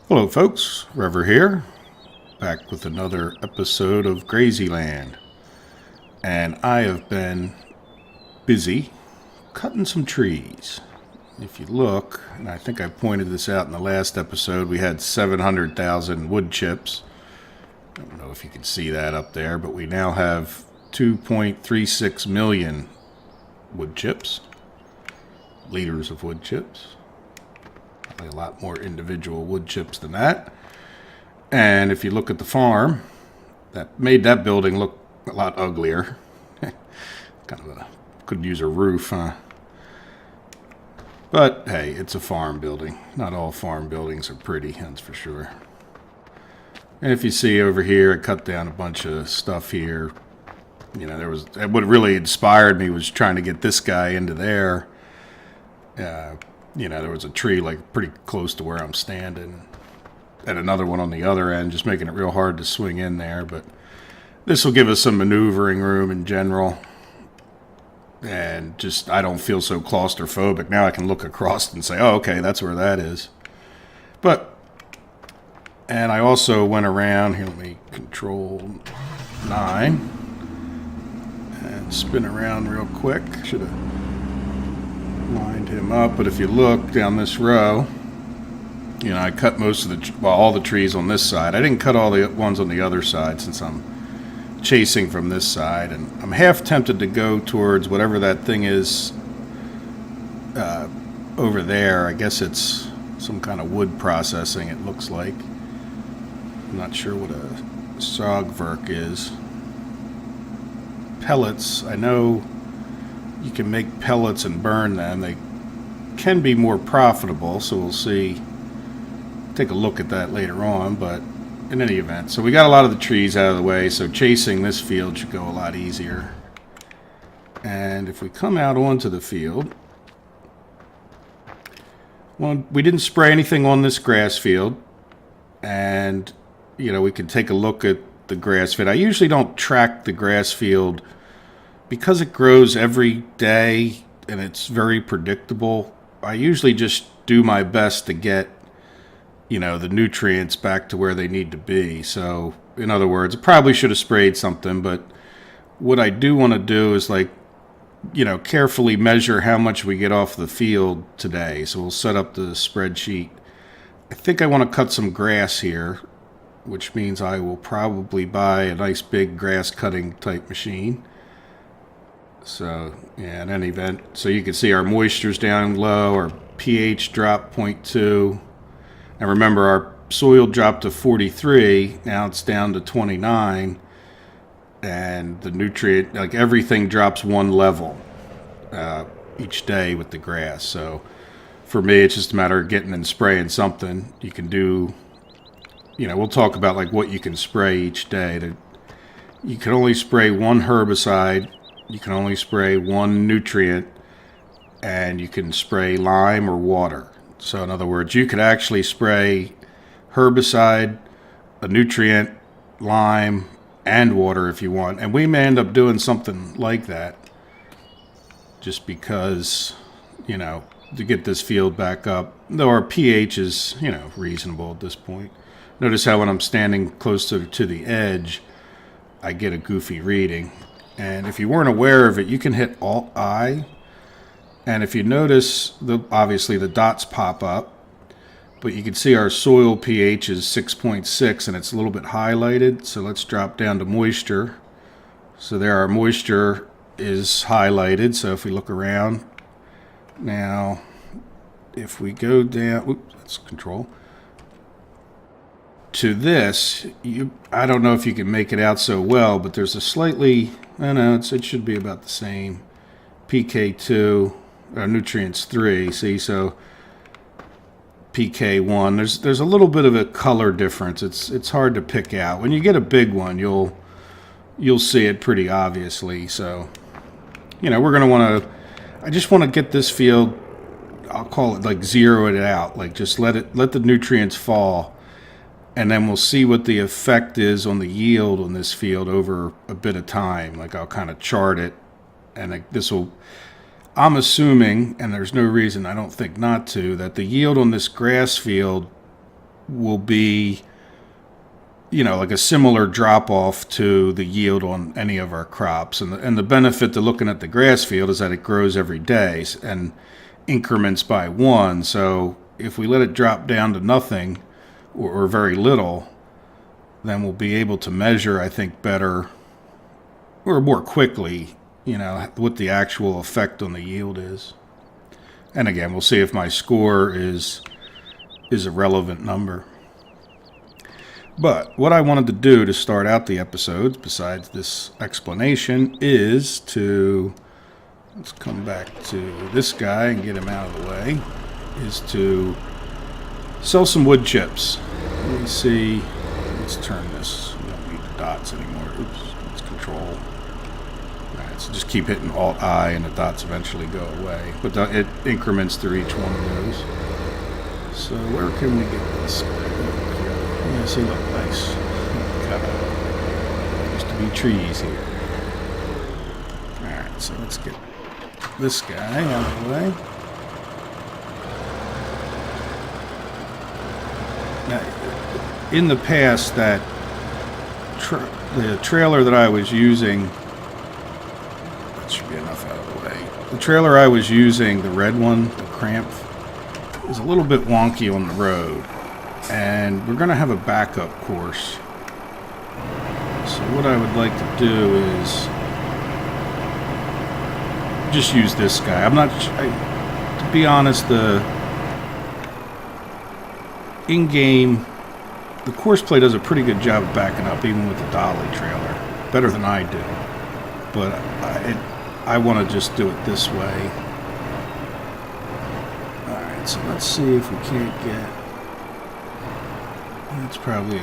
Hello folks, Rever here, back with another episode of Grazyland. And I have been busy cutting some trees. If you look, and I think I pointed this out in the last episode, we had 700,000 wood chips. I don't know if you can see that up there, but we now have 2.36 million wood chips, liters of wood chips. A lot more individual wood chips than that. And if you look at the farm, that made that building look a lot uglier. Could use a roof, huh? But hey, it's a farm building. Not all farm buildings are pretty, that's for sure. And if you see over here, I cut down a bunch of stuff here. You know, what really inspired me was trying to get this guy into there. You know, there was a tree like pretty close to where I'm standing, and another one on the other end, just making it real hard to swing in there. But this will give us some maneuvering room in general, and just I don't feel so claustrophobic. Now I can look across and say, oh, okay, that's where that is. And I also went around, here, let me control 9, and spin around real quick. Should have lined him up, but if you look down this row, you know, I cut most of all the trees on this side. I didn't cut all the ones on the other side since I'm chasing from this side, and I'm half tempted to go towards whatever that thing is over there. I guess it's some kind of wood processing, it looks like. I'm not sure what a sogverk is. Pellets, I know you can make pellets and burn them. They can be more profitable, so we'll see. Take a look at that later on, but in any event. So we got a lot of the trees out of the way, so chasing this field should go a lot easier. And if we come out onto the field, well, we didn't spray anything on this grass field, and you know, we can take a look at the grass field. I usually don't track the grass field because it grows every day and it's very predictable. I usually just do my best to get, you know, the nutrients back to where they need to be. So, in other words, I probably should have sprayed something, but what I do want to do is, like, you know, carefully measure how much we get off the field today. So we'll set up the spreadsheet. I think I want to cut some grass here, which means I will probably buy a nice big grass cutting type machine. So, yeah, in any event, so you can see our moisture's down low, our pH dropped 0.2. And remember, our soil dropped to 43, now it's down to 29. And the nutrient, like everything drops one level each day with the grass. So for me, it's just a matter of getting and spraying something. You can do, you know, we'll talk about like what you can spray each day. You can only spray one herbicide. You can only spray one nutrient, and you can spray lime or water. So in other words, you could actually spray herbicide, a nutrient, lime, and water if you want. And we may end up doing something like that just because, you know, to get this field back up, though our pH is, you know, reasonable at this point. Notice how when I'm standing closer to the edge, I get a goofy reading. And if you weren't aware of it, you can hit Alt-I. And if you notice, obviously the dots pop up. But you can see our soil pH is 6.6, and it's a little bit highlighted. So let's drop down to moisture. So there our moisture is highlighted. So if we look around. Now, if we go down, oops, let's control. To this, I don't know if you can make it out so well, but there's a slightly, I know, it should be about the same. PK2, nutrients 3, see, so PK1, there's a little bit of a color difference. It's hard to pick out. When you get a big one, you'll see it pretty obviously. So, you know, we're going to want to, I just want to get this field, I'll call it like zero it out, like just let the nutrients fall. And then we'll see what the effect is on the yield on this field over a bit of time. Like I'll kind of chart it, and this will, I'm assuming, and there's no reason I don't think not to, that the yield on this grass field will be, you know, like a similar drop off to the yield on any of our crops. And the benefit to looking at the grass field is that it grows every day and increments by one. So if we let it drop down to nothing or very little, then we'll be able to measure, I think, better or more quickly, you know, what the actual effect on the yield is. And again, we'll see if my score is a relevant number. But what I wanted to do to start out the episodes, besides this explanation, is to, let's come back to this guy and get him out of the way, is to sell some wood chips. Let me see, let's turn this, we don't need the dots anymore. Oops, let's control. Alright, so just keep hitting Alt-I and the dots eventually go away. But it increments through each one of those. So where can we get this? Yeah, see, look, nice. Used to be trees here. Alright, so let's get this guy out of the way. Now, in the past, the trailer that I was using, that should be enough out of the way. The trailer I was using, the red one, the cramp, is a little bit wonky on the road. And we're going to have a backup course. So what I would like to do is just use this guy. I'm not, to be honest, the in-game, the course play does a pretty good job of backing up, even with the dolly trailer. Better than I do. But I want to just do it this way. Alright, so let's see if we can't get... That's probably,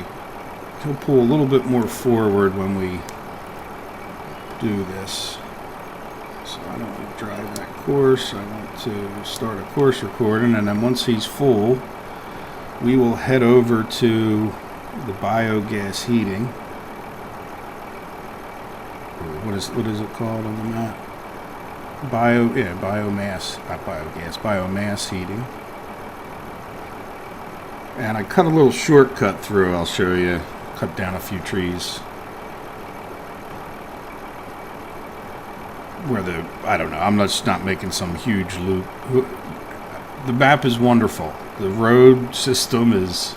he'll pull a little bit more forward when we do this. So I don't want to drive that course. I want to start a course recording, and then once he's full, we will head over to the biogas heating. What is it called on the map? Biomass, not biogas, biomass heating. And I cut a little shortcut through, I'll show you. Cut down a few trees. Where I don't know, I'm just not making some huge loop. The map is wonderful. The road system is,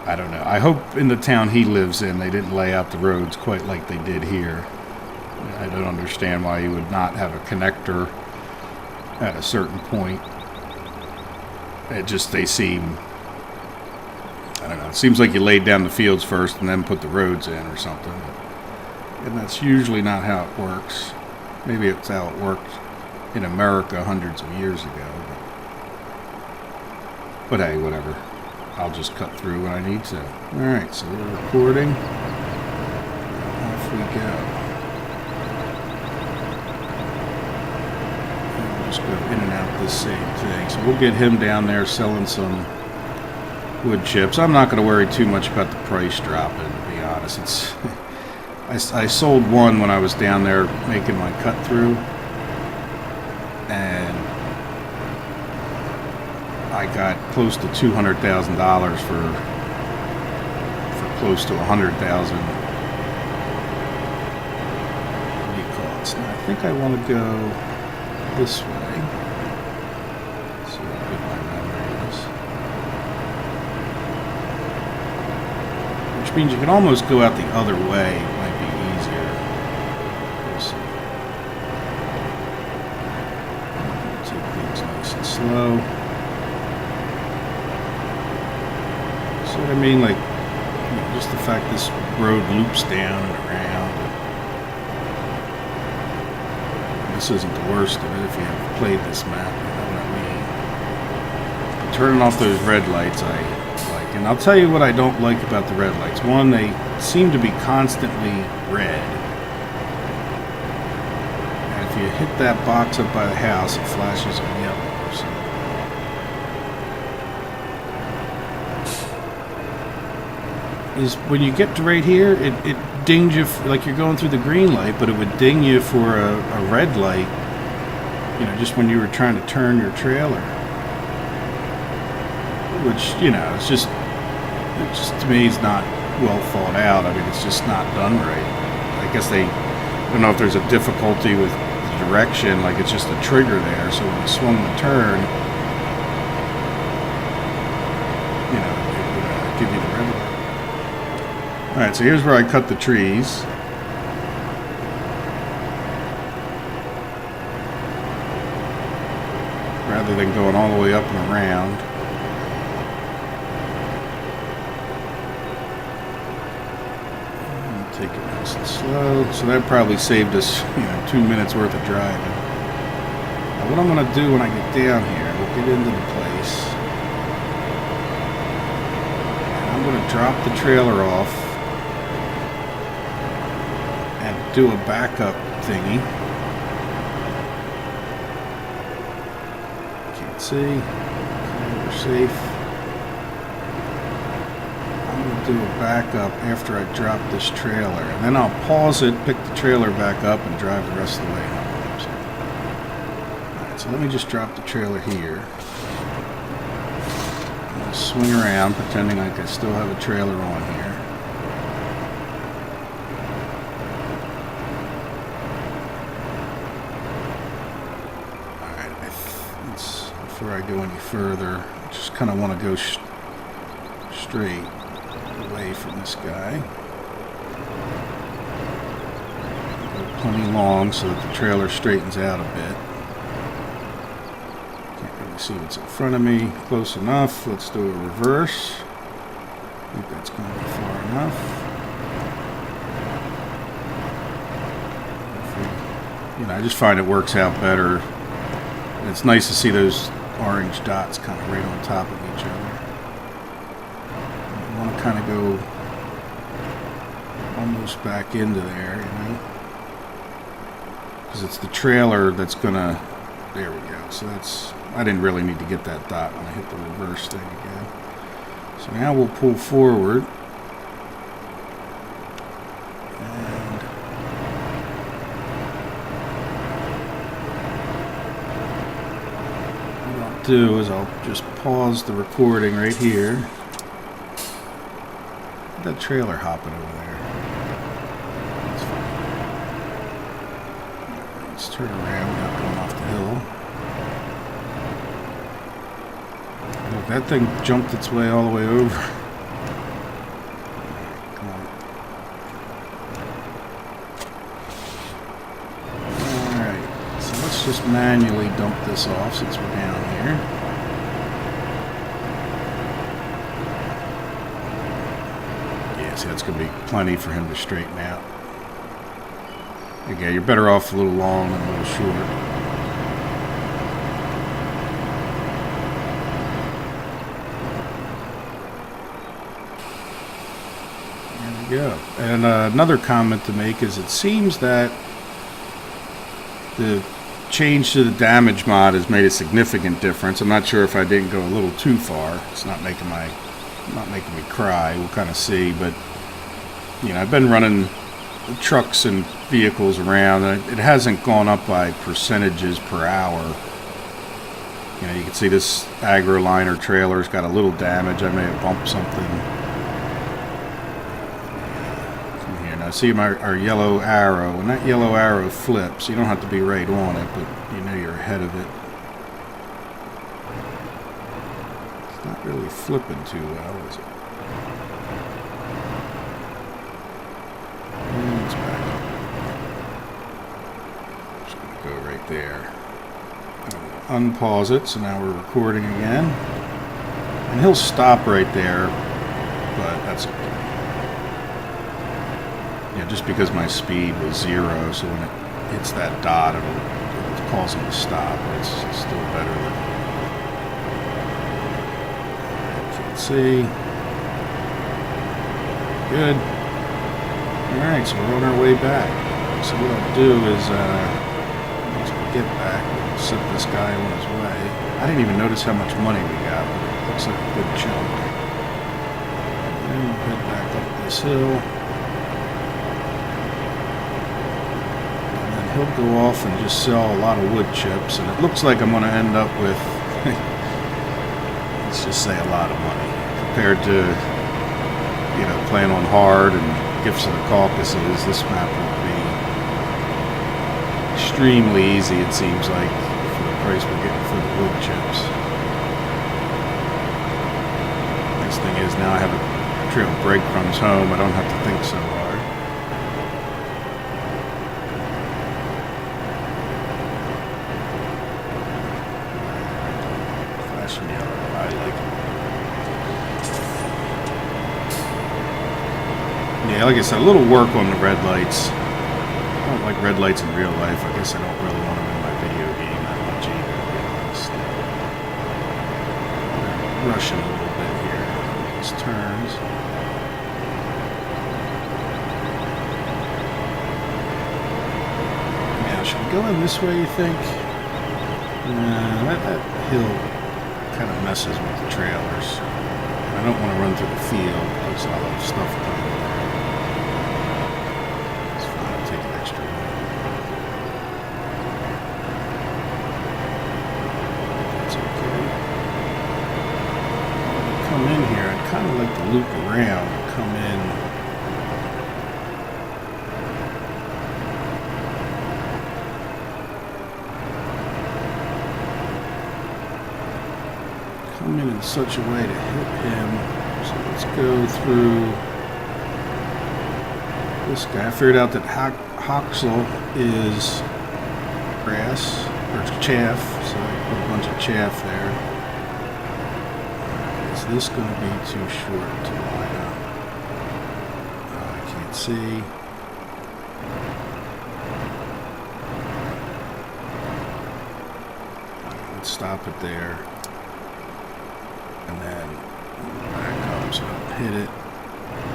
I don't know. I hope in the town he lives in, they didn't lay out the roads quite like they did here. I don't understand why you would not have a connector at a certain point. They seem... I don't know, it seems like you laid down the fields first and then put the roads in or something. And that's usually not how it works. Maybe it's how it worked in America hundreds of years ago. But hey, whatever. I'll just cut through when I need to. Alright, so we're recording. Off we go. And we'll just go in and out this same thing. So we'll get him down there selling some wood chips. I'm not going to worry too much about the price dropping, to be honest. It's I sold one when I was down there making my cut through, and I got close to $200,000 for close to 100,000. What do you call it? So I think I want to go this way. So how good my memory is. Which means you can almost go out the other way. It might be easier. We'll see. Take things nice and slow. See what I mean? Like, you know, just the fact this road loops down and around. And this isn't the worst of it if you haven't played this map. You know what I mean? Turning off those red lights, I like. And I'll tell you what I don't like about the red lights. One, they seem to be constantly red. And if you hit that box up by the house, it flashes on yellow. So. Is when you get to right here, it dings you like you're going through the green light, but it would ding you for a red light, you know, just when you were trying to turn your trailer. Which, you know, it's just It just, to me, is not well thought out. I mean, it's just not done right. I guess I don't know if there's a difficulty with the direction, like it's just a trigger there, so when you swung the turn, you know, it would give you the revenue. Alright, so here's where I cut the trees. Rather than going all the way up and around. Take it nice and slow. So that probably saved us, 2 minutes worth of driving. Now what I'm going to do when I get down here, we'll get into the place. And I'm going to drop the trailer off and do a backup thingy. Can't see. Okay, we're safe. Do a backup after I drop this trailer, and then I'll pause it, pick the trailer back up, and drive the rest of the way home. Alright, so let me just drop the trailer here. I'm going to swing around, pretending like I still have a trailer on here. Alright, before I go any further, I just kind of want to go straight away from this guy. Go plenty long so that the trailer straightens out a bit. Can't really see what's in front of me close enough. Let's do a reverse. I think that's going to be far enough. I just find it works out better. And it's nice to see those orange dots kind of right on top of each other. Kind of go almost back into there, because it's the trailer that's gonna, there we go. So that's, I didn't really need to get that dot when I hit the reverse thing again. So now we'll pull forward, and what I'll do is I'll just pause the recording right here. That trailer hopping over there. That's fine. Let's turn around without going off the hill. Look, that thing jumped its way all the way over. Come on. Alright, so let's just manually dump this off since we're down here. See, that's going to be plenty for him to straighten out. Again, you're better off a little long than a little short. There we go. And another comment to make is it seems that the change to the damage mod has made a significant difference. I'm not sure if I didn't go a little too far. It's not making me cry. We'll kind of see, but I've been running trucks and vehicles around, and it hasn't gone up by percentages per hour. You can see this AgroLiner trailer's got a little damage. I may have bumped something. Come here now. See our yellow arrow. When that yellow arrow flips, you don't have to be right on it, but you're ahead of it. It's not really flipping too well, is it? It's back up. Just going to go right there. I'm going to unpause it, so now we're recording again. And he'll stop right there, but that's okay. Just because my speed was 0, so when it hits that dot, it'll cause him to stop. It's still better than... Can't see. Good. Alright, so we're on our way back. So what I'll do is, once we get back, we'll set this guy on his way. I didn't even notice how much money we got, but it looks like a good chunk. And we'll head back up this hill. And then he'll go off and just sell a lot of wood chips, and it looks like I'm going to end up with, let's just say a lot of money, compared to playing on hard and Gifts of the Caucasus, this map will be extremely easy, it seems like, for the price we're getting for the wood chips. Nice thing is now I have a trail of breadcrumbs home, I don't have to think so hard. Flashing yellow, I like it. Yeah, like I said, a little work on the red lights. I don't like red lights in real life. I guess I don't really want them in my video game that much either, to be honest. Rushing a little bit here. These turns. Now, should we go in this way, you think? Nah, that hill kind of messes with the trailers. I don't want to run through the field because I'll have stuff coming. In here, I'd kind of like to loop around and come in such a way to hit him. So let's go through this guy. I figured out that Hoxel is grass or chaff, so I put a bunch of chaff there. Is this going to be too short to line up? I can't see. Let's stop it there. And then back up so I don't hit it.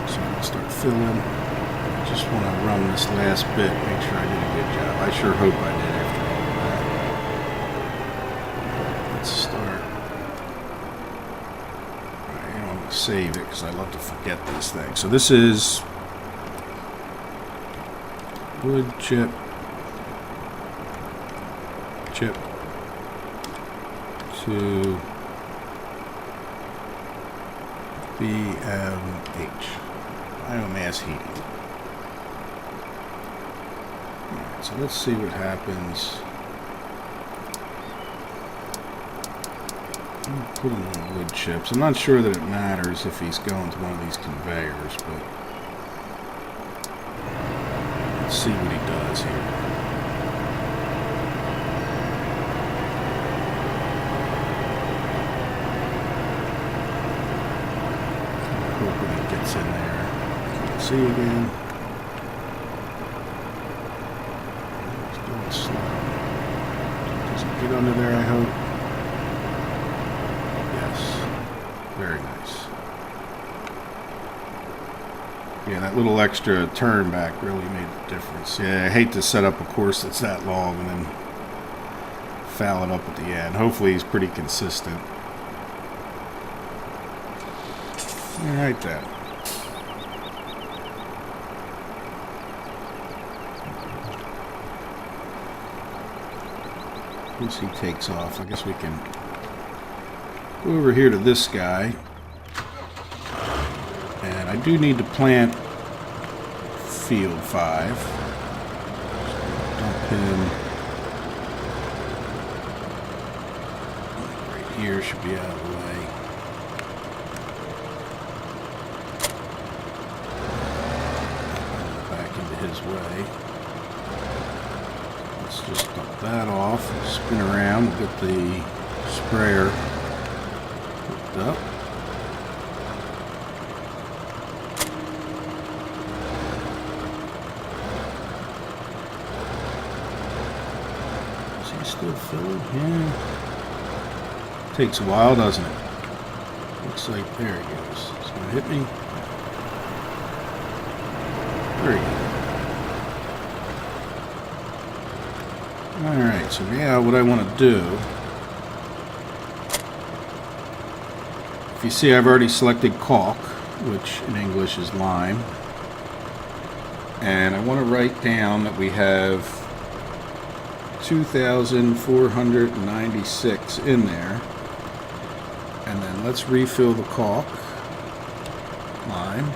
So I'm going to start filling. I just want to run this last bit, make sure I did a good job. I sure hope I did after all of that. Let's start. Save it because I love to forget these things. So this is wood chip to BMH, biomass heating. Alright, so let's see what happens. Put him on wood chips. I'm not sure that it matters if he's going to one of these conveyors, but let's see what he does here. Hoping he gets in there. Can't see again. He's going slow. Doesn't get under there, I hope. Very nice. Yeah, that little extra turn back really made a difference. Yeah, I hate to set up a course that's that long and then foul it up at the end. Hopefully he's pretty consistent. Alright then. Once he takes off, I guess we can go over here to this guy, and I do need to plant field 5. Dump him right here, should be out of the way. Back into his way. Let's just dump that off, spin around, get the sprayer up. Is he still filling? Yeah. Takes a while, doesn't it? Looks like there he goes. He's gonna hit me. Very good. Alright, so now what I want to do, if you see, I've already selected caulk, which in English is lime. And I want to write down that we have 2,496 in there. And then let's refill the caulk, lime.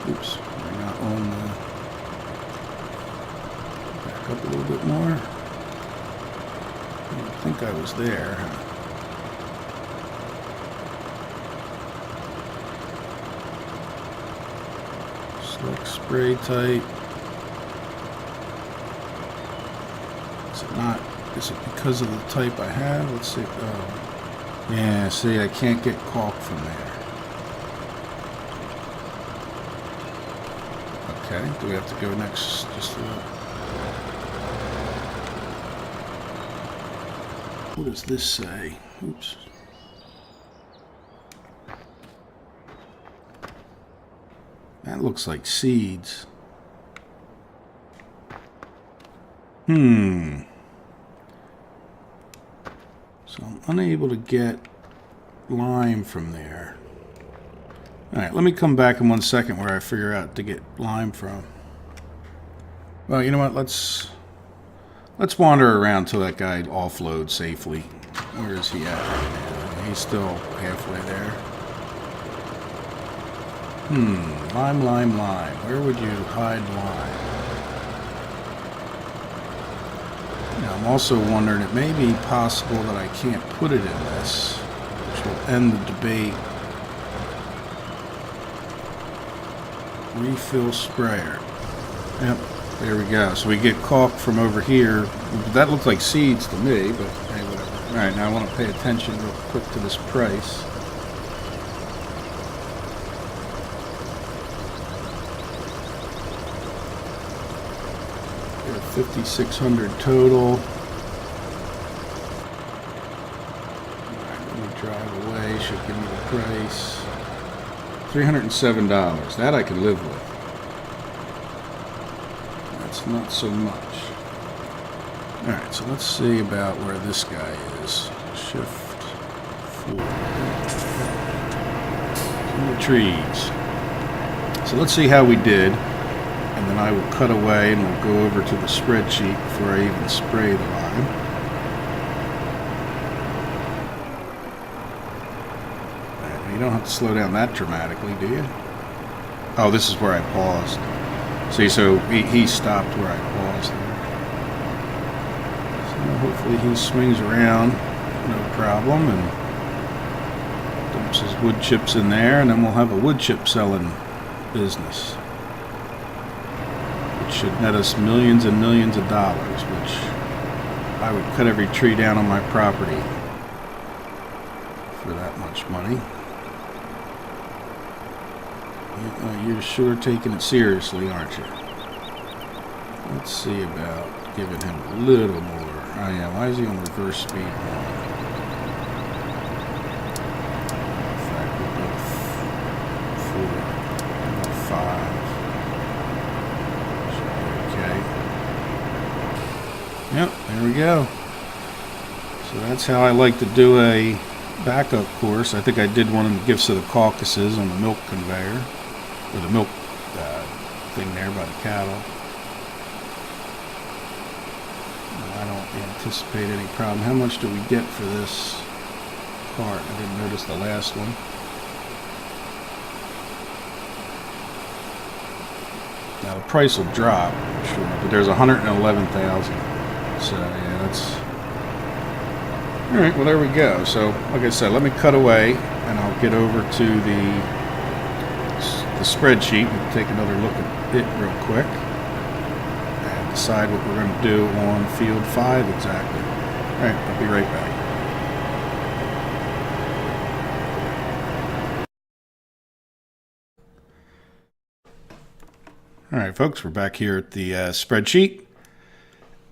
Oops, we're not on the... Back up a little bit more. I think I was there. Select spray type. Is it not? Is it because of the type I have? Let's see. Oh. Yeah, see, I can't get caulk from there. Okay, do we have to go next just a little? What does this say? Oops. That looks like seeds. So I'm unable to get lime from there. Alright, let me come back in 1 second where I figure out to get lime from. Well, you know what? Let's wander around till that guy offloads safely. Where is he at right now? He's still halfway there. Lime, lime, lime. Where would you hide lime? Now, I'm also wondering, it may be possible that I can't put it in this, which will end the debate. Refill sprayer. Yep, there we go. So we get caulk from over here. That looked like seeds to me, but hey, whatever. Alright, now I want to pay attention real quick to this price. We're at $5,600 total. Alright, let me drive away. Should give me the price. $307. That I can live with. That's not so much. Alright, so let's see about where this guy is. Shift 4. In the trees. So let's see how we did. And then I will cut away and we'll go over to the spreadsheet before I even spray the lime. You don't have to slow down that dramatically, do you? Oh, this is where I paused. See, so he stopped where I paused there. So hopefully he swings around, no problem, and dumps his wood chips in there, and then we'll have a wood chip selling business. Which should net us millions and millions of dollars, which I would cut every tree down on my property for that much money. You're sure taking it seriously, aren't you? Let's see about giving him a little more. Oh yeah, why is he on reverse speed? In fact, we'll go 4, 5. Should be okay. Yep, there we go. So that's how I like to do a backup course. I think I did one in the Gifts of the Caucasus on the milk conveyor. Or the milk thing there by the cattle. I don't anticipate any problem. How much do we get for this cart? I didn't notice the last one. Now the price will drop, I'm sure, but there's 111,000. So yeah, that's... Alright, well there we go. So, like I said, let me cut away and I'll get over to the spreadsheet. We'll take another look at it real quick and decide what we're going to do on field 5 exactly. Alright, I'll be right back. Alright folks, we're back here at the spreadsheet,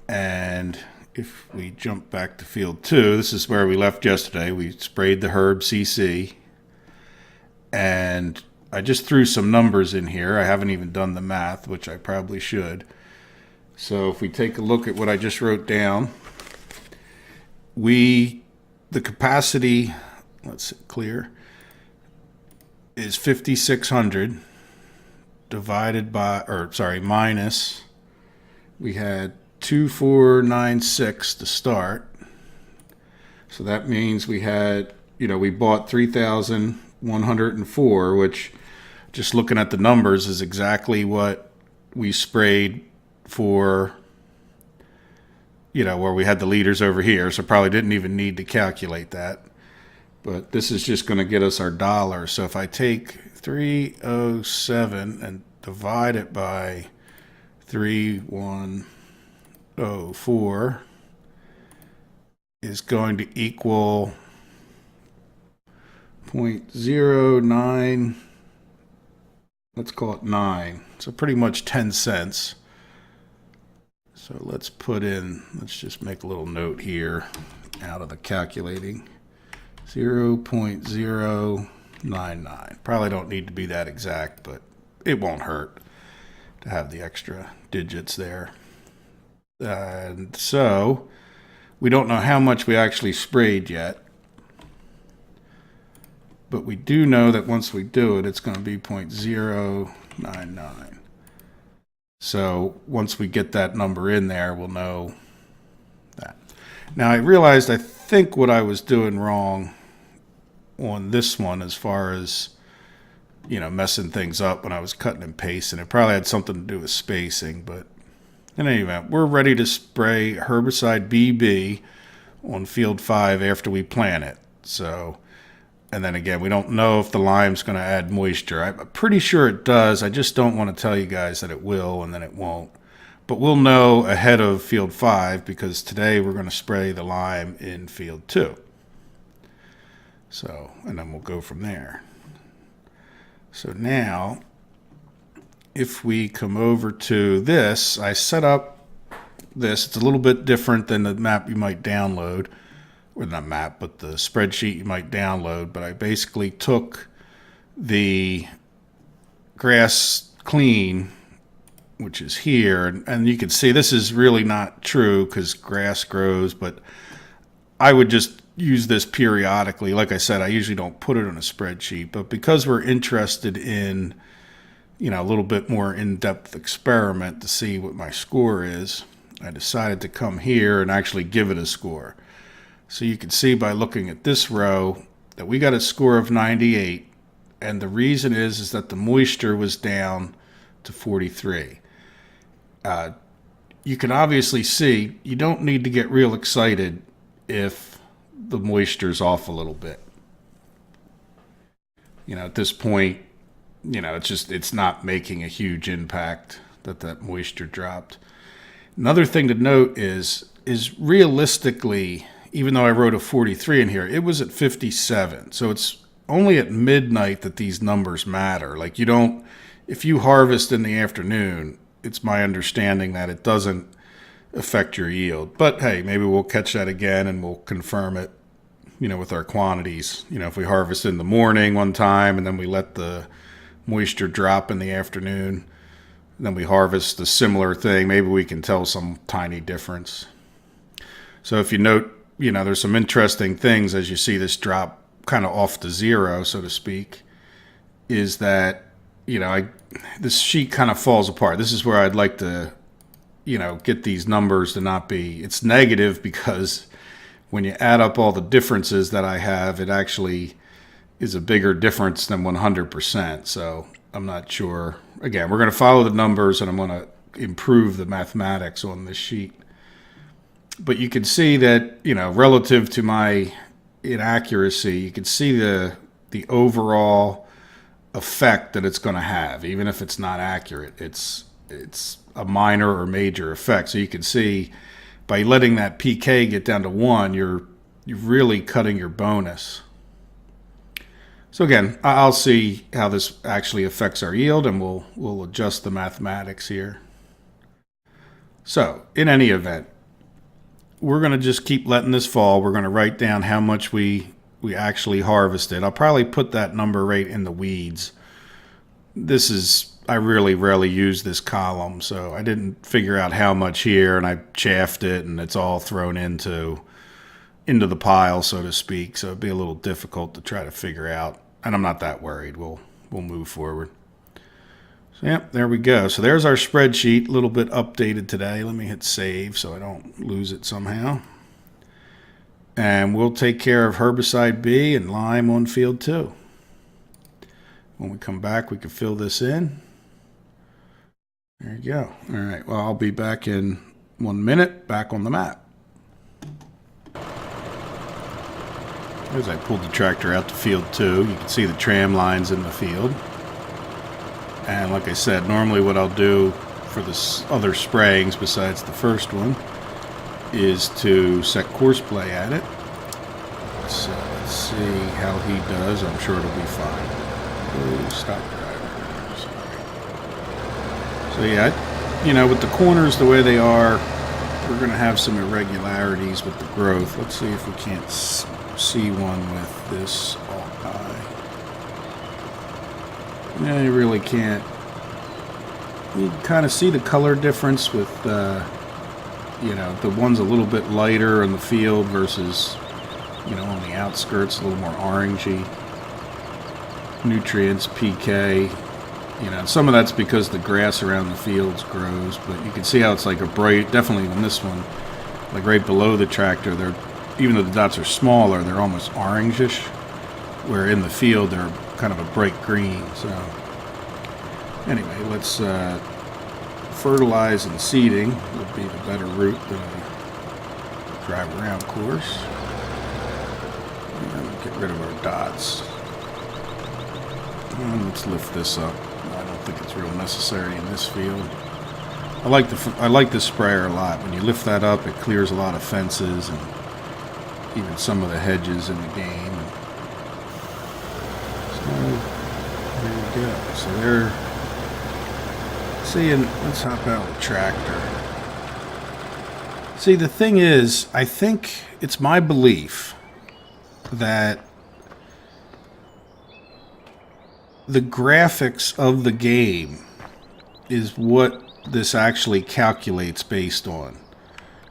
and if we jump back to field 2, this is where we left yesterday. We sprayed the herb CC, and I just threw some numbers in here. I haven't even done the math, which I probably should. So if we take a look at what I just wrote down, the capacity, let's see, clear, is 5,600 divided by, or sorry, minus, we had 2,496 to start. So that means we had, we bought 3,104, which just looking at the numbers, is exactly what we sprayed for, where we had the liters over here. So probably didn't even need to calculate that. But this is just going to get us our dollar. So if I take 307 and divide it by 3104 is going to equal 0.09, let's call it 9. So pretty much 10 cents. So let's just make a little note here out of the calculating. 0.099. Probably don't need to be that exact, but it won't hurt to have the extra digits there. And so we don't know how much we actually sprayed yet, but we do know that once we do it, it's going to be 0.099. So once we get that number in there, we'll know that. Now I realized I think what I was doing wrong on this one as far as, messing things up when I was cutting and pasting. It probably had something to do with spacing, but in any event, we're ready to spray herbicide BB on field 5 after we plant it. So, and then again, we don't know if the lime's going to add moisture. I'm pretty sure it does. I just don't want to tell you guys that it will and then it won't. But we'll know ahead of field 5 because today we're going to spray the lime in field 2. So, and then we'll go from there. So now, if we come over to this, I set up this. It's a little bit different than the map you might download. Or not map, but the spreadsheet you might download. But I basically took the grass clean, which is here. And you can see this is really not true because grass grows. But I would just use this periodically. Like I said, I usually don't put it on a spreadsheet. But because we're interested in, a little bit more in-depth experiment to see what my score is, I decided to come here and actually give it a score. So you can see by looking at this row that we got a score of 98. And the reason is that the moisture was down to 43. You can obviously see you don't need to get real excited if the moisture's off a little bit. At this point, it's not making a huge impact that moisture dropped. Another thing to note is realistically, even though I wrote a 43 in here, it was at 57. So it's only at midnight that these numbers matter. Like if you harvest in the afternoon, it's my understanding that it doesn't affect your yield. But hey, maybe we'll catch that again and we'll confirm it, with our quantities. If we harvest in the morning one time and then we let the moisture drop in the afternoon, then we harvest a similar thing, maybe we can tell some tiny difference. So if you note, there's some interesting things as you see this drop kind of off to zero, so to speak, is that, this sheet kind of falls apart. This is where I'd like to, get these numbers to not be, it's negative because when you add up all the differences that I have, it actually is a bigger difference than 100%. So I'm not sure. Again, we're going to follow the numbers and I'm going to improve the mathematics on this sheet. But you can see that, relative to my inaccuracy, you can see the overall effect that it's going to have, even if it's not accurate. It's a minor or major effect. So you can see by letting that PK get down to 1, you're really cutting your bonus. So again, I'll see how this actually affects our yield, and we'll adjust the mathematics here. So in any event, we're going to just keep letting this fall. We're going to write down how much we actually harvested. I'll probably put that number right in the weeds. I really rarely use this column, so I didn't figure out how much here, and I chaffed it, and it's all thrown into the pile, so to speak. So it'd be a little difficult to try to figure out, and I'm not that worried. We'll move forward. So yep, there we go. So there's our spreadsheet, a little bit updated today. Let me hit save so I don't lose it somehow. And we'll take care of herbicide B and lime on field 2. When we come back, we can fill this in. There you go. All right, well, I'll be back in 1 minute, back on the map. As I pulled the tractor out the field too, you can see the tram lines in the field. And like I said, normally what I'll do for the other sprayings besides the first one is to set course play at it. So let's see how he does. I'm sure it'll be fine. Oh, stop driving. Sorry. So yeah, you know, with the corners the way they are, we're going to have some irregularities with the growth. Let's see if we can't see one with this all high. Yeah, you really can't. You can kind of see the color difference with, you know, the one's a little bit lighter in the field versus, you know, on the outskirts, a little more orangey. Nutrients, PK, you know, some of that's because the grass around the fields grows, but you can see how it's like a bright, definitely on this one, like right below the tractor, they're, even though the dots are smaller, they're almost orangish, where in the field they're kind of a bright green. So anyway, let's fertilize and seeding would be the better route than a drive around course. And get rid of our dots. And let's lift this up. I don't think it's real necessary in this field. I like the sprayer a lot. When you lift that up, it clears a lot of fences and even some of the hedges in the game. So there you go. So they're seeing. Let's hop out of the tractor. See, the thing is, I think it's my belief that the graphics of the game is what this actually calculates based on,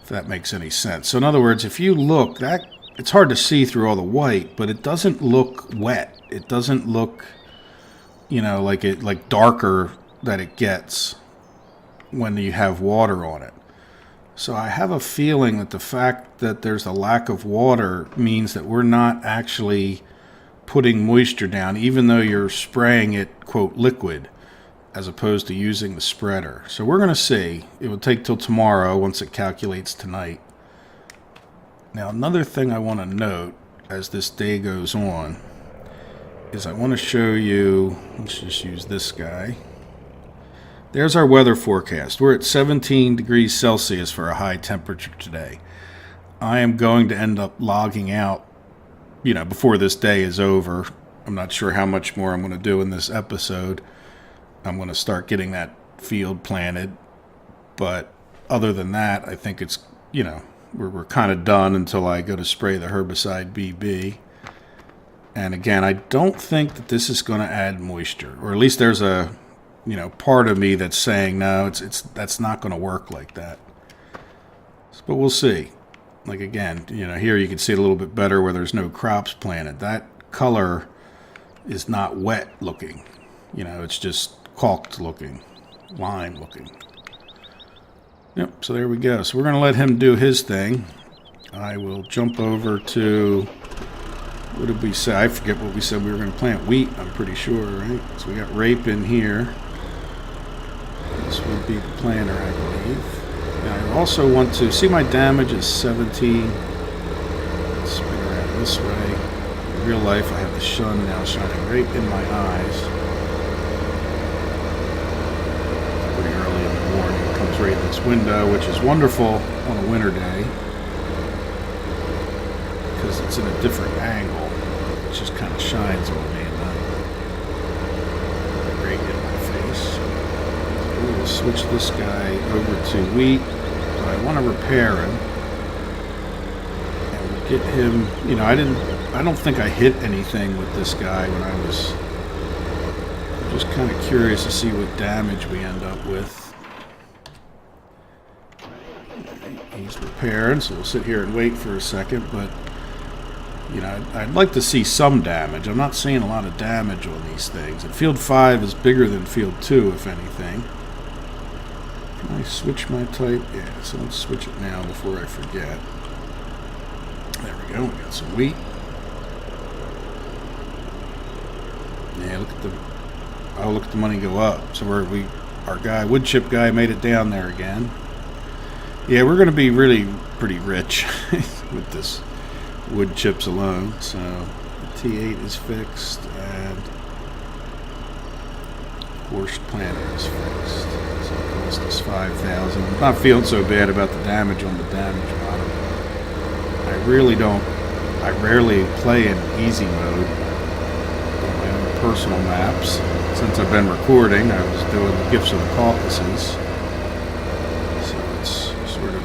if that makes any sense. So in other words, if you look, that it's hard to see through all the white, but it doesn't look wet. It doesn't look, you know, like darker that it gets when you have water on it. So I have a feeling that the fact that there's a lack of water means that we're not actually putting moisture down, even though you're spraying it, quote, liquid, as opposed to using the spreader. So we're going to see. It will take till tomorrow once it calculates tonight. Now, another thing I want to note as this day goes on is I want to show you, let's just use this guy. There's our weather forecast. We're at 17 degrees Celsius for a high temperature today. I am going to end up logging out, you know, before this day is over. I'm not sure how much more I'm going to do in this episode. I'm going to start getting that field planted. But other than that, I think it's, you know, we're kind of done until I go to spray the herbicide BB. And again, I don't think that this is going to add moisture, or at least there's a, you know, part of me that's saying no, that's not going to work like that. But we'll see. Like again, you know, here you can see it a little bit better where there's no crops planted. That color is not wet looking. You know, it's just caulked looking, lime looking. Yep, so there we go. So we're going to let him do his thing. I will jump over to, what did we say? I forget what we said. We were going to plant wheat, I'm pretty sure, right? So we got rape in here. This would be the planter, I believe. And I also want to, see my damage is 17. Let's spin around this way. In real life, I have the sun now shining right in my eyes. Pretty early in the morning. It comes right in this window, which is wonderful on a winter day. Because it's in a different angle. It just kind of shines on me and not right in my face. We'll switch this guy over to wheat. So I want to repair him. And we'll get him, you know, I don't think I hit anything with this guy when I was, I'm just kind of curious to see what damage we end up with. He's repaired, so we'll sit here and wait for a second, but you know, I'd like to see some damage. I'm not seeing a lot of damage on these things. And Field 5 is bigger than Field 2, if anything. Can I switch my type? Yeah, so let's switch it now before I forget. There we go. We got some wheat. Yeah, look at the money go up. So our wood chip guy made it down there again. Yeah, we're going to be really pretty rich with this wood chips alone. So the T8 is fixed and horse planter is fixed. So it cost us 5,000. I'm not feeling so bad about the damage on the damage model. I rarely play in easy mode on my own personal maps. Since I've been recording, I was doing the Gifts of the Caucasus. So it's sort of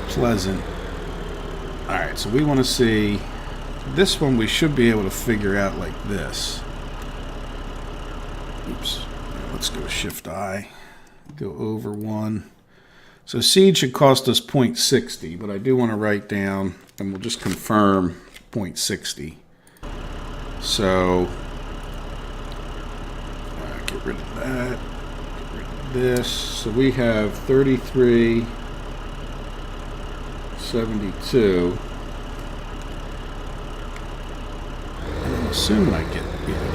pleasant. Alright, so we want to see this one. We should be able to figure out like this. Oops. Let's go Shift I. Go over one. So seed should cost us 0.60, but I do want to write down, and we'll just confirm 0.60. So get rid of that. Get rid of this. So we have 33.72. And I'm assuming I get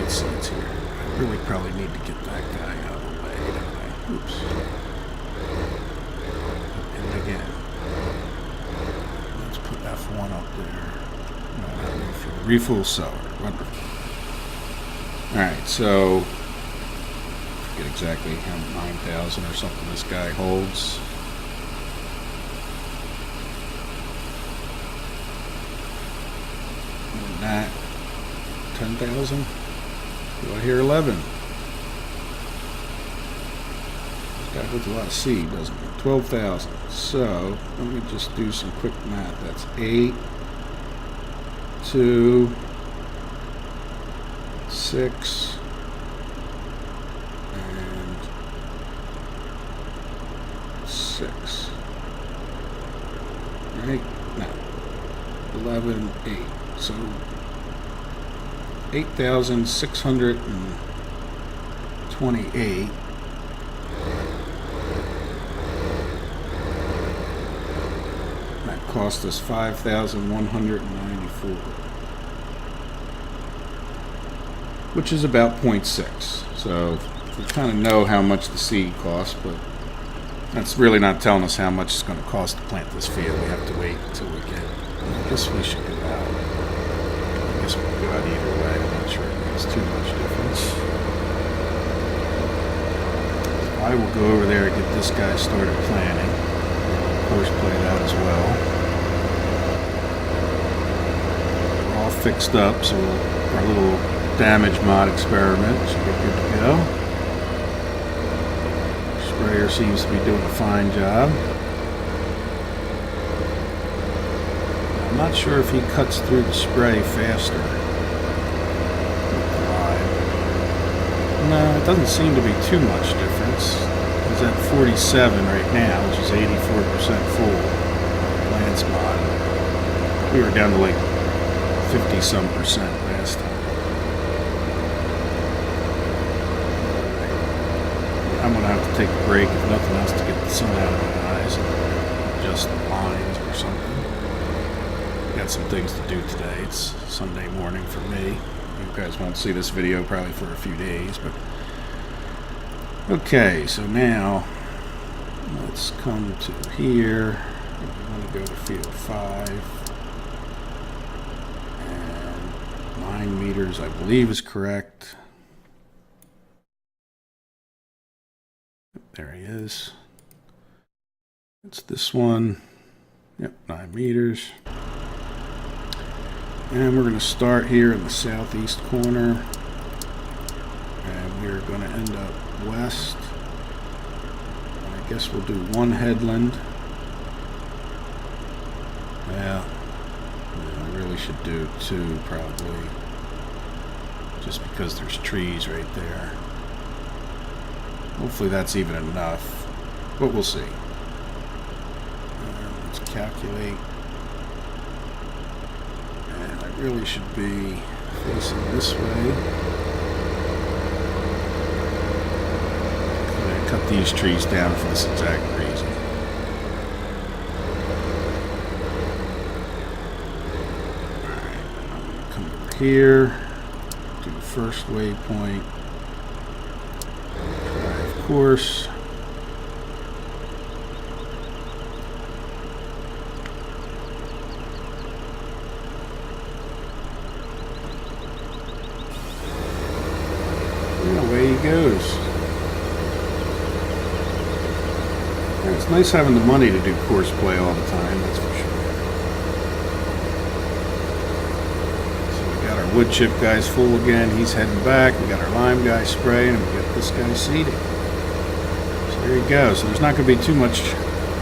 seeds here. I really probably need to get that guy out of the way, don't I? Oops. And again, let's put F1 up there. No, not refuel seller. Wonderful. Alright, so I forget exactly how 9,000 or something this guy holds. And that 10,000. Do I hear 11? This guy holds a lot of seed, doesn't he? 12,000. So let me just do some quick math. That's 8, 2, 6, and 6. Right? No. 11, 8. So 8,628. That cost us 5,194, which is about 0.6. So we kind of know how much the seed costs, but that's really not telling us how much it's going to cost to plant this field. We have to wait until we get. I guess we should go out. I guess we'll go out either way. I'm not sure it makes too much difference. So I will go over there and get this guy started planting. Of course, play that as well. We're all fixed up, so our little damage mod experiment should be good to go. Sprayer seems to be doing a fine job. I'm not sure if he cuts through the spray faster. No, it doesn't seem to be too much difference. He's at 47 right now, which is 84% full. Lance mod. We were down to like 50-some percent last time. I'm going to have to take a break, if nothing else, to get the sun out of my eyes and adjust the blinds or something. Got some things to do today. It's Sunday morning for me. You guys won't see this video probably for a few days, but okay, so now let's come to here. We want to go to field 5, and 9 meters I believe is correct. There he is. It's this one. Yep, 9 meters. And we're going to start here in the southeast corner, and we're going to end up west. And I guess we'll do one headland. Yeah, I really should do 2 probably, just because there's trees right there. Hopefully that's even enough, but we'll see. Let's calculate. And I really should be facing this way. I'm going to cut these trees down for this exact reason. Alright, I'm going to come over here. first waypoint. Of course. And away he goes. And it's nice having the money to do course play all the time, that's for sure. Wood chip guy's full again. He's heading back. We got our lime guy spraying, and we got this guy seeding. So there you go. So there's not going to be too much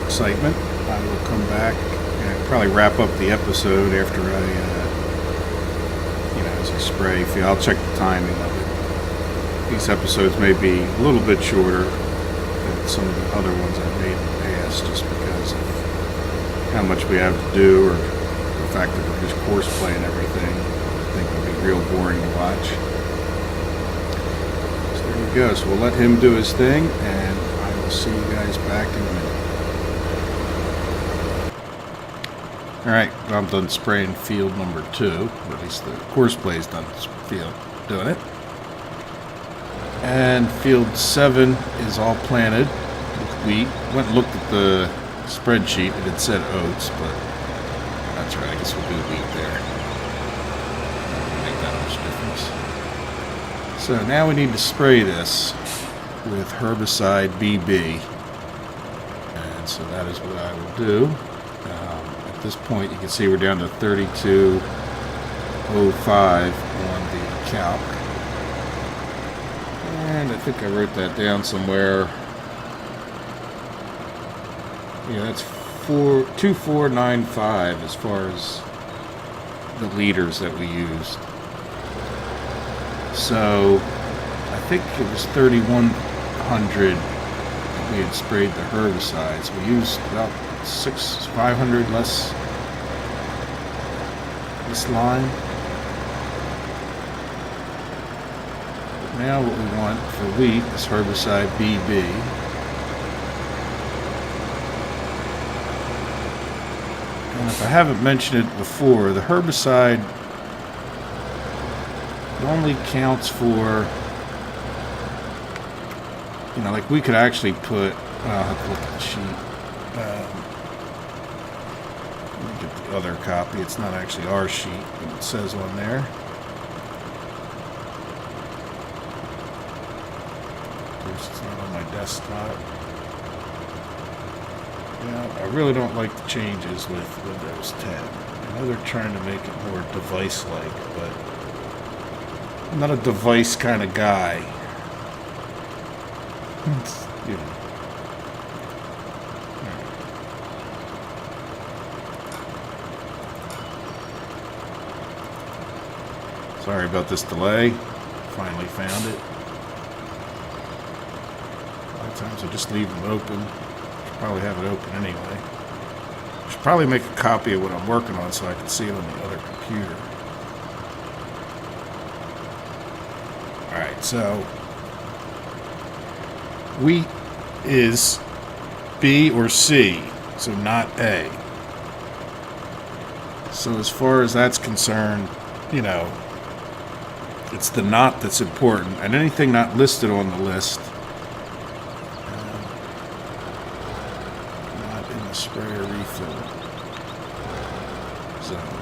excitement. I will come back and probably wrap up the episode after I, as I spray. I'll check the timing of it. These episodes may be a little bit shorter than some of the other ones I've made in the past, just because of how much we have to do, or the fact that we're just course playing everything. I think it'll be real boring to watch. So there you go. So we'll let him do his thing, and I will see you guys back in a minute. Alright, I'm done spraying field number 2. Or at least the course play's done doing it. And field 7 is all planted with wheat. Went and looked at the spreadsheet and it said oats, but that's right, I guess we'll do wheat there. So now we need to spray this with herbicide BB, and so that is what I will do. At this point you can see we're down to 3205 on the calc, and I think I wrote that down somewhere. Yeah, that's 2495 as far as the liters that we used. So, I think it was 3,100 that we had sprayed the herbicides. We used about 500 less this line. But now what we want for wheat is herbicide BB. And if I haven't mentioned it before, the herbicide only counts for, like we could actually put, I'll have to look at the sheet. Let me get the other copy. It's not actually our sheet, but it says on there. Of course, it's not on my desktop. Yeah, I really don't like the changes with Windows 10. I know they're trying to make it more device-like, but I'm not a device kind of guy. Sorry about this delay. Finally found it. A lot of times I just leave them open. Should probably have it open anyway. Should probably make a copy of what I'm working on so I can see it on the other computer. Alright, so wheat is B or C, so not A. So as far as that's concerned, it's the not that's important, and anything not listed on the list, not in the sprayer refill zone.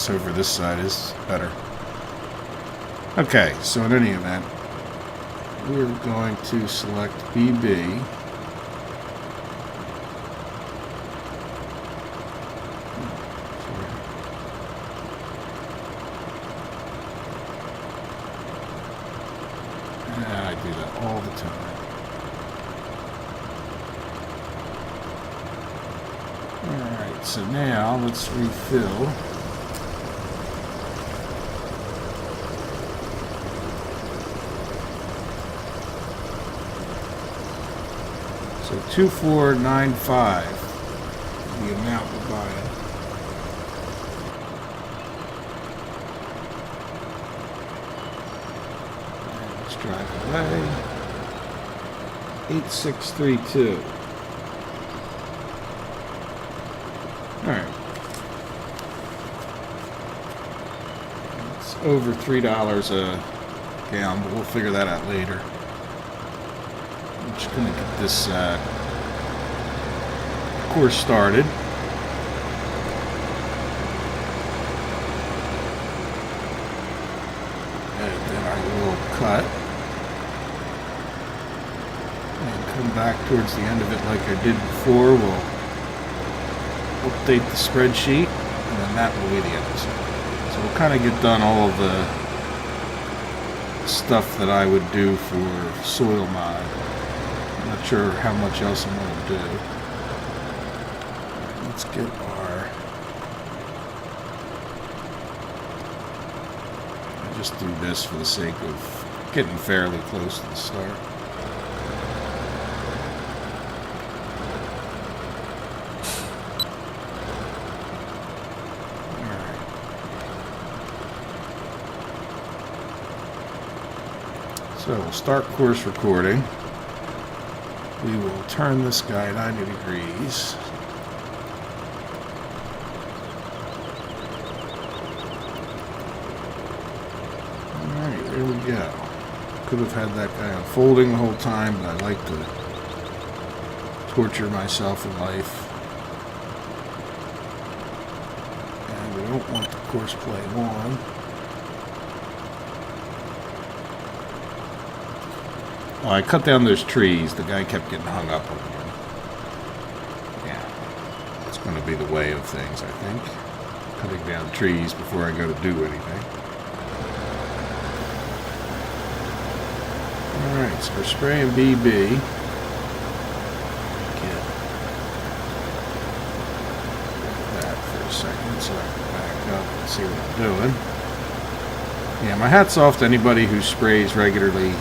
Over this side is better. Okay, so in any event, we're going to select BB. I do that all the time. Alright, so now let's refill. So 2495, the amount we're buying. And let's drive away. 8632. All right. It's over $3 a gallon, but we'll figure that out later. I'm just going to get this course started. And then I will cut. And come back towards the end of it like I did before. We'll update the spreadsheet, and then that will be the episode. So we'll kind of get done all of the stuff that I would do for soil mod. I'm not sure how much else I'm going to do. Right, let's get our... I just do this for the sake of getting fairly close to the start. So we'll start course recording. We will turn this guy 90 degrees. Alright, there we go. Could have had that guy unfolding the whole time, but I like to torture myself in life. And we don't want the course play on. Well, I cut down those trees. The guy kept getting hung up on them. Yeah, it's going to be the way of things, I think. Cutting down trees before I go to do anything. Alright, so we're spraying BB. Get that for a second so I can back up and see what I'm doing. Yeah, my hat's off to anybody who sprays regularly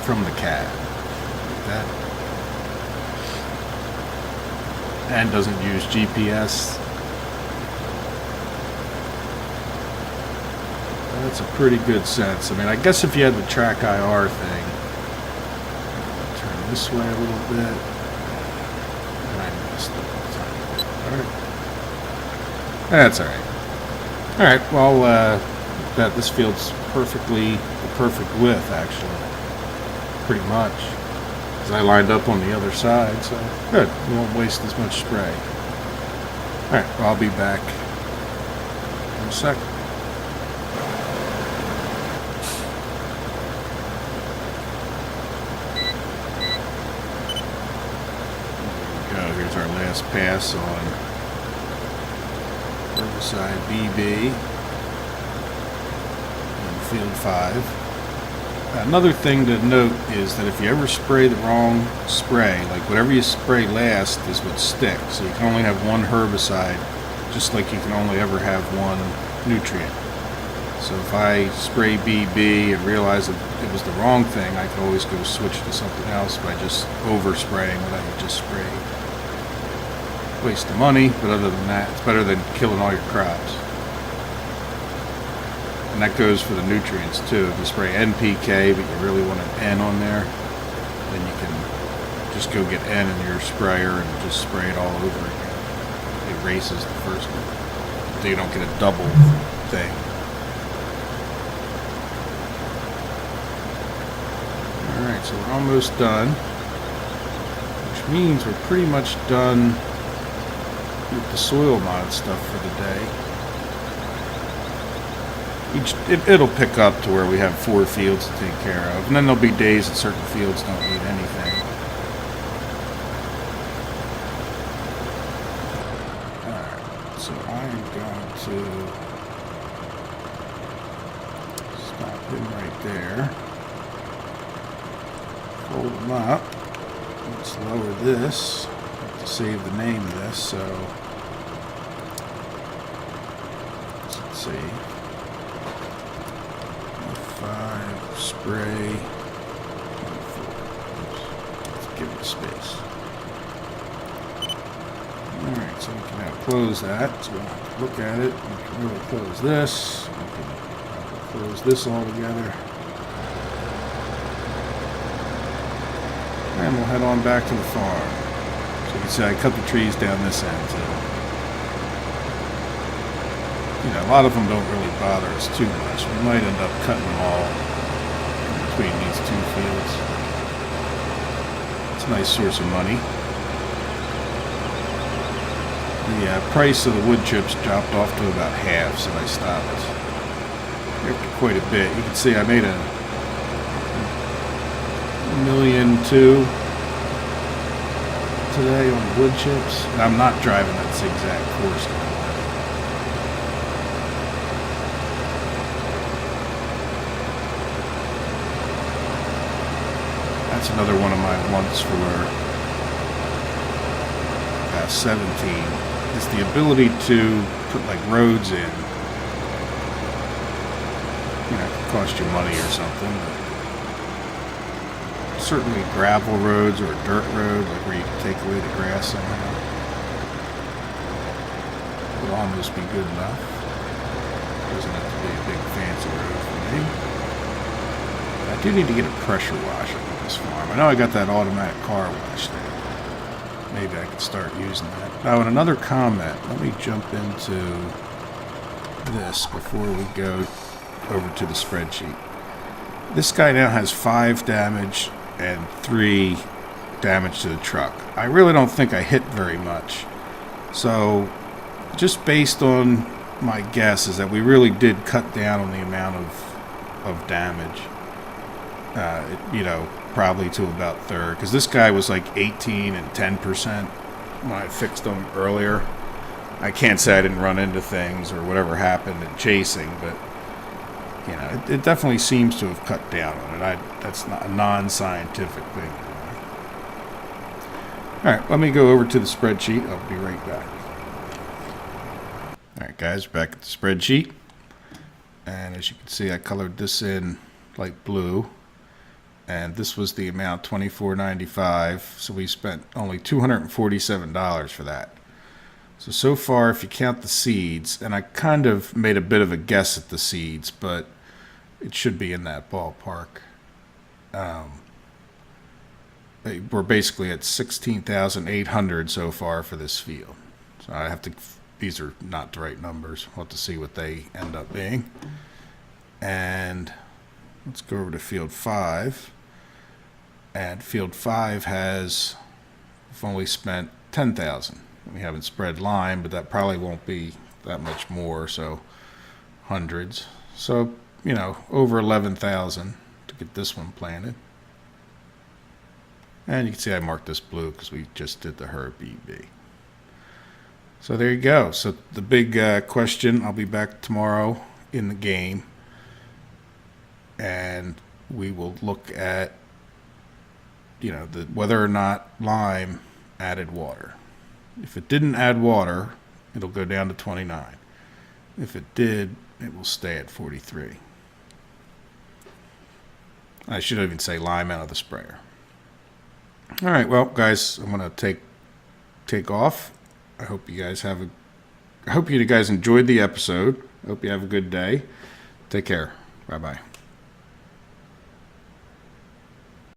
from the cab, like that, and doesn't use GPS. That's a pretty good sense. I mean, I guess if you had the track IR thing, turn this way a little bit, and I missed it all the time. All right, that's all right. All right, well, that this field's perfectly the perfect width, actually. Pretty much, because I lined up on the other side, so good. We won't waste as much spray. Alright, well, I'll be back in a second. There we go. Here's our last pass on herbicide BB in field 5. Another thing to note is that if you ever spray the wrong spray, like whatever you spray last is what sticks. So you can only have one herbicide, just like you can only ever have one nutrient. So if I spray BB and realize that it was the wrong thing, I can always go switch to something else by just overspraying what I had just sprayed. Waste of money, but other than that, it's better than killing all your crops. And that goes for the nutrients too. If you spray NPK, but you really want an N on there, then you can just go get N in your sprayer and just spray it all over again. It erases the first one, so you don't get a double thing. Alright, so we're almost done, which means we're pretty much done with the soil mod stuff for the day. It'll pick up to where we have 4 fields to take care of, and then there'll be days that certain fields don't need anything. Alright, so I'm going to stop him right there. Fold him up. Let's lower this. I have to save the name of this, so let's see. 5 spray 24. give it space. Alright, so we can now close that. So we don't have to look at it. We can really close this. We can close this all together. And we'll head on back to the farm. So you can see I cut the trees down this end too. You know, a lot of them don't really bother us too much. We might end up cutting them all in between these two fields. It's a nice source of money. The price of the wood chips dropped off to about half, so I stopped after quite a bit. You can see I made $1.2 million today on wood chips. And I'm not driving that zigzag course now. That's another one of my wants for 17 is the ability to put like roads in. You know, it could cost you money or something, but certainly gravel roads or a dirt road, like where you can take away the grass somehow, would almost be good enough. Doesn't have to be a big fancy road for me. I do need to get a pressure washer on this farm. I know I got that automatic car wash there. Maybe I could start using that. Now, in another comment, let me jump into this before we go over to the spreadsheet. This guy now has 5 damage and 3 damage to the truck. I really don't think I hit very much. So, just based on my guess is that we really did cut down on the amount of damage. You know, probably to about third, because this guy was like 18 and 10% when I fixed him earlier. I can't say I didn't run into things or whatever happened in chasing, but you know, it definitely seems to have cut down on it. That's not a non-scientific thing. Alright, let me go over to the spreadsheet. I'll be right back. Alright guys, back at the spreadsheet. And as you can see, I colored this in light blue. And this was the amount, $24.95. So we spent only $247 for that. So far, if you count the seeds, and I kind of made a bit of a guess at the seeds, but it should be in that ballpark. We're basically at 16,800 so far for this field. So I have to, these are not the right numbers. We'll have to see what they end up being. And let's go over to field 5. And field 5 has, we've only spent 10,000. We haven't spread lime, but that probably won't be that much more, so hundreds. So, you know, over 11,000 to get this one planted. And you can see I marked this blue because we just did the herb EB. So there you go. So the big question, I'll be back tomorrow in the game. And we will look at, you know, whether or not lime added water. If it didn't add water, it'll go down to 29. If it did, it will stay at 43. I should even say lime out of the sprayer. All right, well, guys, I'm gonna take off. I hope you guys enjoyed the episode. I hope you have a good day. Take care. Bye bye.